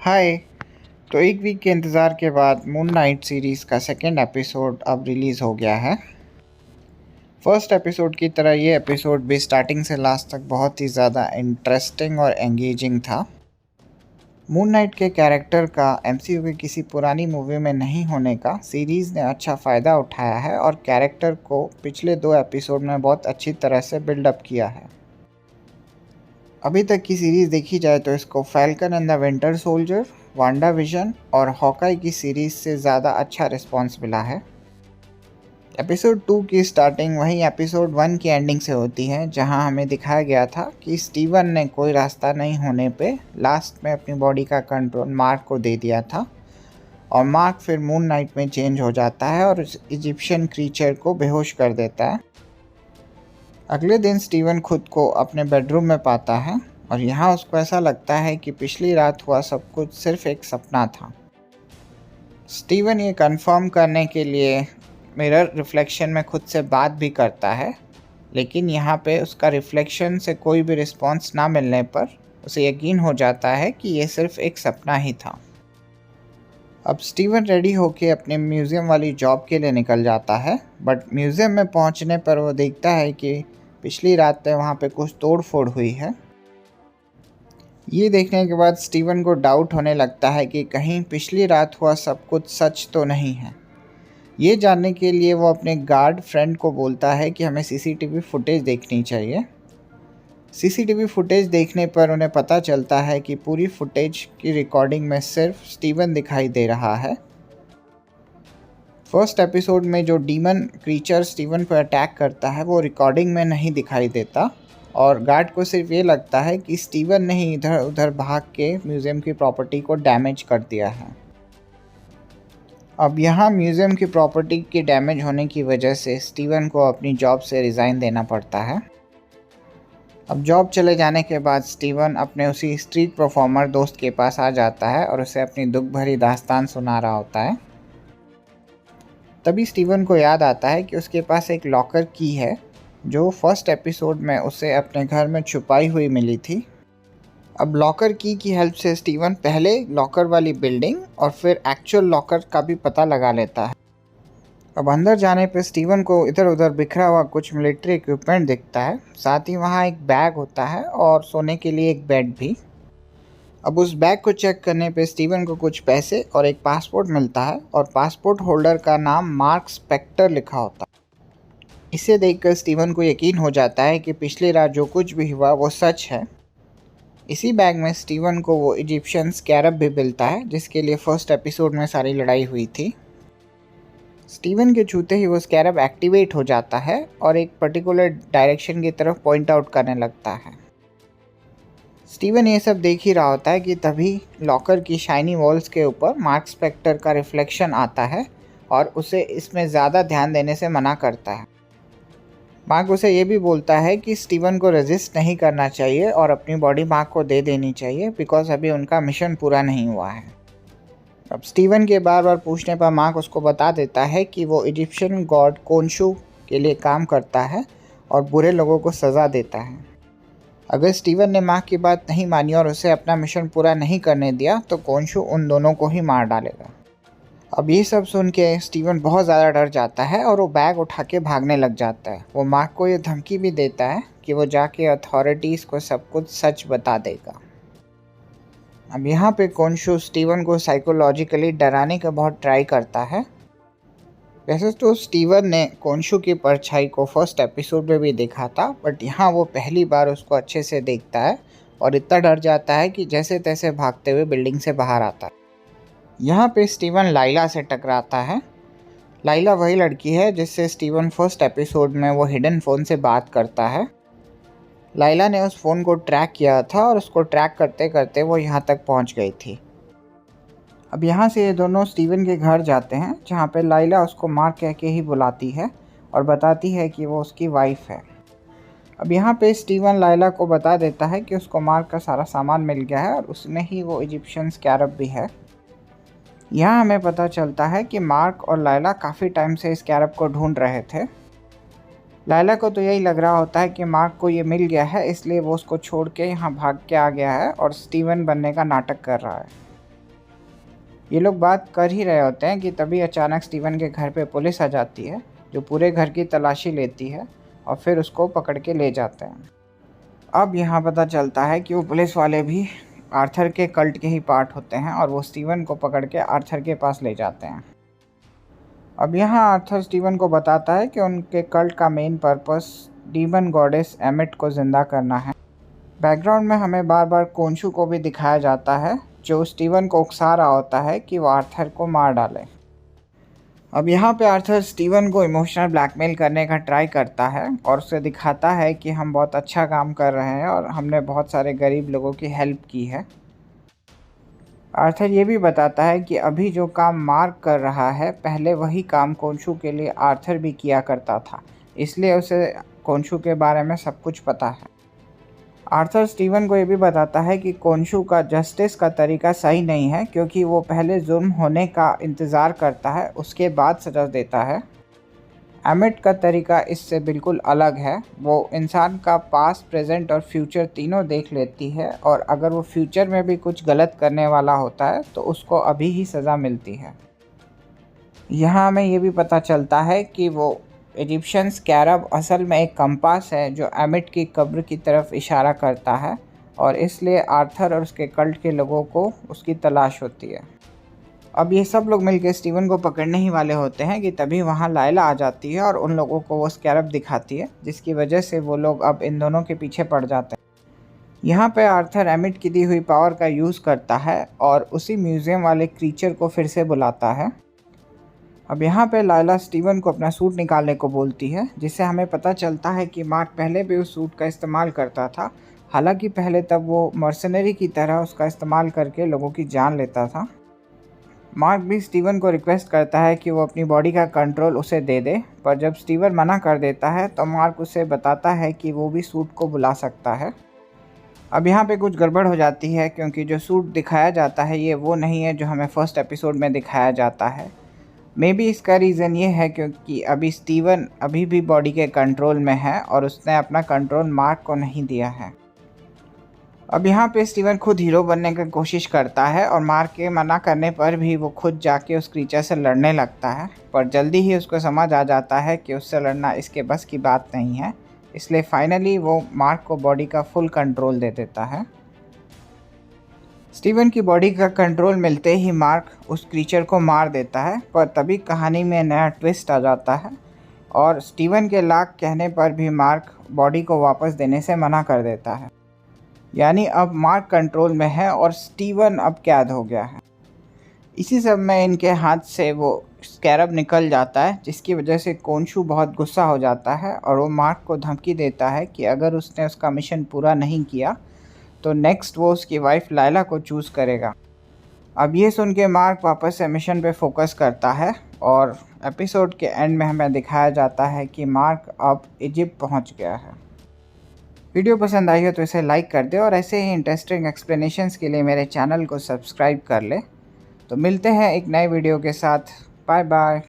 हाय। तो एक वीक के इंतज़ार के बाद मून नाइट सीरीज़ का सेकेंड एपिसोड अब रिलीज़ हो गया है। फर्स्ट एपिसोड की तरह ये एपिसोड भी स्टार्टिंग से लास्ट तक बहुत ही ज़्यादा इंटरेस्टिंग और एंगेजिंग था। मून नाइट के कैरेक्टर का एमसीयू की किसी पुरानी मूवी में नहीं होने का सीरीज़ ने अच्छा फ़ायदा उठाया है और कैरेक्टर को पिछले 2 एपिसोड में बहुत अच्छी तरह से बिल्डअप किया है। अभी तक की सीरीज़ देखी जाए तो इसको falcon and the winter soldier, Wanda vision और हॉकाई की सीरीज़ से ज़्यादा अच्छा रिस्पॉन्स मिला है। एपिसोड 2 की स्टार्टिंग वहीं एपिसोड 1 की एंडिंग से होती है, जहां हमें दिखाया गया था कि स्टीवन ने कोई रास्ता नहीं होने पे लास्ट में अपनी बॉडी का कंट्रोल मार्क को दे दिया था और मार्क फिर मून नाइट में चेंज हो जाता है और उस इजिप्शियन क्रीचर को बेहोश कर देता है। अगले दिन स्टीवन खुद को अपने बेडरूम में पाता है और यहाँ उसको ऐसा लगता है कि पिछली रात हुआ सब कुछ सिर्फ एक सपना था। स्टीवन ये कंफर्म करने के लिए मिरर रिफ्लेक्शन में खुद से बात भी करता है, लेकिन यहाँ पे उसका रिफ्लेक्शन से कोई भी रिस्पॉन्स ना मिलने पर उसे यकीन हो जाता है कि ये सिर्फ एक सपना ही था। अब स्टीवन रेडी होके अपने म्यूज़ियम वाली जॉब के लिए निकल जाता है, बट म्यूज़ियम में पहुँचने पर वो देखता है कि पिछली रात में वहाँ पे कुछ तोड़ फोड़ हुई है। ये देखने के बाद स्टीवन को डाउट होने लगता है कि कहीं पिछली रात हुआ सब कुछ सच तो नहीं है। ये जानने के लिए वो अपने गार्ड फ्रेंड को बोलता है कि हमें सीसीटीवी फुटेज देखनी चाहिए। सीसीटीवी फुटेज देखने पर उन्हें पता चलता है कि पूरी फुटेज की रिकॉर्डिंग में सिर्फ स्टीवन दिखाई दे रहा है। फर्स्ट एपिसोड में जो डीमन क्रीचर स्टीवन को अटैक करता है वो रिकॉर्डिंग में नहीं दिखाई देता और गार्ड को सिर्फ ये लगता है कि स्टीवन ने ही इधर उधर भाग के म्यूज़ियम की प्रॉपर्टी को डैमेज कर दिया है। अब यहाँ म्यूज़ियम की प्रॉपर्टी के डैमेज होने की वजह से स्टीवन को अपनी जॉब से रिज़ाइन देना पड़ता है। अब जॉब चले जाने के बाद स्टीवन अपने उसी स्ट्रीट परफॉर्मर दोस्त के पास आ जाता है और उसे अपनी दुख भरी दास्तान सुना रहा होता है। तभी स्टीवन को याद आता है कि उसके पास एक लॉकर की है जो फर्स्ट एपिसोड में उसे अपने घर में छुपाई हुई मिली थी। अब लॉकर की हेल्प से स्टीवन पहले लॉकर वाली बिल्डिंग और फिर एक्चुअल लॉकर का भी पता लगा लेता है। अब अंदर जाने पर स्टीवन को इधर उधर बिखरा हुआ कुछ मिलिट्री इक्विपमेंट दिखता है, साथ ही वहाँ एक बैग होता है और सोने के लिए एक बेड भी। अब उस बैग को चेक करने पे स्टीवन को कुछ पैसे और एक पासपोर्ट मिलता है और पासपोर्ट होल्डर का नाम मार्क स्पेक्टर लिखा होता है। इसे देखकर स्टीवन को यकीन हो जाता है कि पिछली रात जो कुछ भी हुआ वो सच है। इसी बैग में स्टीवन को वो इजिप्शियन स्कैरब भी मिलता है जिसके लिए फर्स्ट एपिसोड में सारी लड़ाई हुई थी। स्टीवन के छूते ही वो स्कैरब एक्टिवेट हो जाता है और एक पर्टिकुलर डायरेक्शन की तरफ पॉइंट आउट करने लगता है। स्टीवन ये सब देख ही रहा होता है कि तभी लॉकर की शाइनी वॉल्स के ऊपर मार्क स्पेक्टर का रिफ्लेक्शन आता है और उसे इसमें ज़्यादा ध्यान देने से मना करता है। मार्क उसे ये भी बोलता है कि स्टीवन को रेजिस्ट नहीं करना चाहिए और अपनी बॉडी मार्क को दे देनी चाहिए बिकॉज अभी उनका मिशन पूरा नहीं हुआ है। अब स्टीवन के बार बार पूछने पर मार्क उसको बता देता है कि वो इजिप्शियन गॉड कोनशू के लिए काम करता है और बुरे लोगों को सज़ा देता है। अगर स्टीवन ने मार्क की बात नहीं मानी और उसे अपना मिशन पूरा नहीं करने दिया तो कोनशू उन दोनों को ही मार डालेगा। अब ये सब सुन के स्टीवन बहुत ज़्यादा डर जाता है और वो बैग उठा के भागने लग जाता है। वो मार्क को ये धमकी भी देता है कि वो जाके अथॉरिटीज़ को सब कुछ सच बता देगा। अब यहाँ पे कोनशू स्टीवन को साइकोलॉजिकली डराने का बहुत ट्राई करता है। वैसे तो स्टीवन ने कोनशू की परछाई को फर्स्ट एपिसोड में भी देखा था, बट यहाँ वो पहली बार उसको अच्छे से देखता है और इतना डर जाता है कि जैसे तैसे भागते हुए बिल्डिंग से बाहर आता है। यहाँ पे स्टीवन लाइला से टकराता है। लाइला वही लड़की है जिससे स्टीवन फर्स्ट एपिसोड में वो हिडन फ़ोन से बात करता है। लाइला ने उस फ़ोन को ट्रैक किया था और उसको ट्रैक करते करते वो यहाँ तक पहुँच गई थी। अब यहाँ से ये दोनों स्टीवन के घर जाते हैं जहाँ पे लाइला उसको मार्क कह के ही बुलाती है और बताती है कि वो उसकी वाइफ है। अब यहाँ पे स्टीवन लाइला को बता देता है कि उसको मार्क का सारा सामान मिल गया है और उसमें ही वो इजिप्शियन स्कैरब भी है। यहाँ हमें पता चलता है कि मार्क और लाइला काफ़ी टाइम से इस स्कैरब को ढूंढ रहे थे। लाइला को तो यही लग रहा होता है कि मार्क को ये मिल गया है, इसलिए वो उसको छोड़ के यहाँ भाग के आ गया है और स्टीवन बनने का नाटक कर रहा है। ये लोग बात कर ही रहे होते हैं कि तभी अचानक स्टीवन के घर पे पुलिस आ जाती है, जो पूरे घर की तलाशी लेती है और फिर उसको पकड़ के ले जाते हैं। अब यहाँ पता चलता है कि वो पुलिस वाले भी आर्थर के कल्ट के ही पार्ट होते हैं और वो स्टीवन को पकड़ के आर्थर के पास ले जाते हैं। अब यहाँ आर्थर स्टीवन को बताता है कि उनके कल्ट का main purpose demon goddess emit को ज़िंदा करना है। बैकग्राउंड में हमें बार बार कोंशू को भी दिखाया जाता है, जो स्टीवन को उकसा रहा होता है कि वो आर्थर को मार डाले। अब यहाँ पे आर्थर स्टीवन को इमोशनल ब्लैकमेल करने का ट्राई करता है और उसे दिखाता है कि हम बहुत अच्छा काम कर रहे हैं और हमने बहुत सारे गरीब लोगों की हेल्प की है। आर्थर ये भी बताता है कि अभी जो काम मार्क कर रहा है, पहले वही काम कोंशू के लिए आर्थर भी किया करता था, इसलिए उसे कोंशू के बारे में सब कुछ पता है। आर्थर स्टीवन को ये भी बताता है कि कोंशू का जस्टिस का तरीका सही नहीं है, क्योंकि वो पहले जुर्म होने का इंतज़ार करता है, उसके बाद सज़ा देता है। एमिट का तरीका इससे बिल्कुल अलग है। वो इंसान का पास्ट, प्रेजेंट और फ्यूचर तीनों देख लेती है और अगर वो फ्यूचर में भी कुछ गलत करने वाला होता है तो उसको अभी ही सज़ा मिलती है। यहाँ हमें ये भी पता चलता है कि वो इजिप्शियन स्कैरब असल में एक कंपास है जो एमिट की कब्र की तरफ इशारा करता है और इसलिए आर्थर और उसके कल्ट के लोगों को उसकी तलाश होती है। अब ये सब लोग मिलकर स्टीवन को पकड़ने ही वाले होते हैं कि तभी वहाँ लायला आ जाती है और उन लोगों को वो स्कैरब दिखाती है, जिसकी वजह से वो लोग अब इन दोनों के पीछे पड़ जाते हैं। यहाँ पे आर्थर एमिट की दी हुई पावर का यूज़ करता है और उसी म्यूज़ियम वाले क्रीचर को फिर से बुलाता है। अब यहाँ पे लायला स्टीवन को अपना सूट निकालने को बोलती है, जिससे हमें पता चलता है कि मार्क पहले भी उस सूट का इस्तेमाल करता था। हालांकि पहले तब वो मर्सनरी की तरह उसका इस्तेमाल करके लोगों की जान लेता था। मार्क भी स्टीवन को रिक्वेस्ट करता है कि वो अपनी बॉडी का कंट्रोल उसे दे दे, पर जब स्टीवन मना कर देता है तो मार्क उसे बताता है कि वो भी सूट को बुला सकता है। अब यहाँ पे कुछ गड़बड़ हो जाती है, क्योंकि जो सूट दिखाया जाता है ये वो नहीं है जो हमें फर्स्ट एपिसोड में दिखाया जाता है। मे बी इसका रीज़न ये है क्योंकि अभी स्टीवन अभी भी बॉडी के कंट्रोल में है और उसने अपना कंट्रोल मार्क को नहीं दिया है। अब यहाँ पे स्टीवन खुद हीरो बनने की कोशिश करता है और मार्क के मना करने पर भी वो खुद जाके उस क्रीचर से लड़ने लगता है, पर जल्दी ही उसको समझ आ जाता है कि उससे लड़ना इसके बस की बात नहीं है, इसलिए फाइनली वो मार्क को बॉडी का फुल कंट्रोल दे देता है। स्टीवन की बॉडी का कंट्रोल मिलते ही मार्क उस क्रीचर को मार देता है, पर तभी कहानी में नया ट्विस्ट आ जाता है और स्टीवन के लाख कहने पर भी मार्क बॉडी को वापस देने से मना कर देता है। यानी अब मार्क कंट्रोल में है और स्टीवन अब कैद हो गया है। इसी सब में इनके हाथ से वो स्कैरब निकल जाता है, जिसकी वजह से कोंशू बहुत गुस्सा हो जाता है और वो मार्क को धमकी देता है कि अगर उसने उसका मिशन पूरा नहीं किया तो नेक्स्ट वो उसकी वाइफ लायला को चूज़ करेगा। अब ये सुन के मार्क वापस से मिशन पे फोकस करता है और एपिसोड के एंड में हमें दिखाया जाता है कि मार्क अब इजिप्ट पहुंच गया है। वीडियो पसंद आई हो तो इसे लाइक कर दे और ऐसे ही इंटरेस्टिंग एक्सप्लेनेशंस के लिए मेरे चैनल को सब्सक्राइब कर ले। तो मिलते हैं एक नए वीडियो के साथ। Bye bye.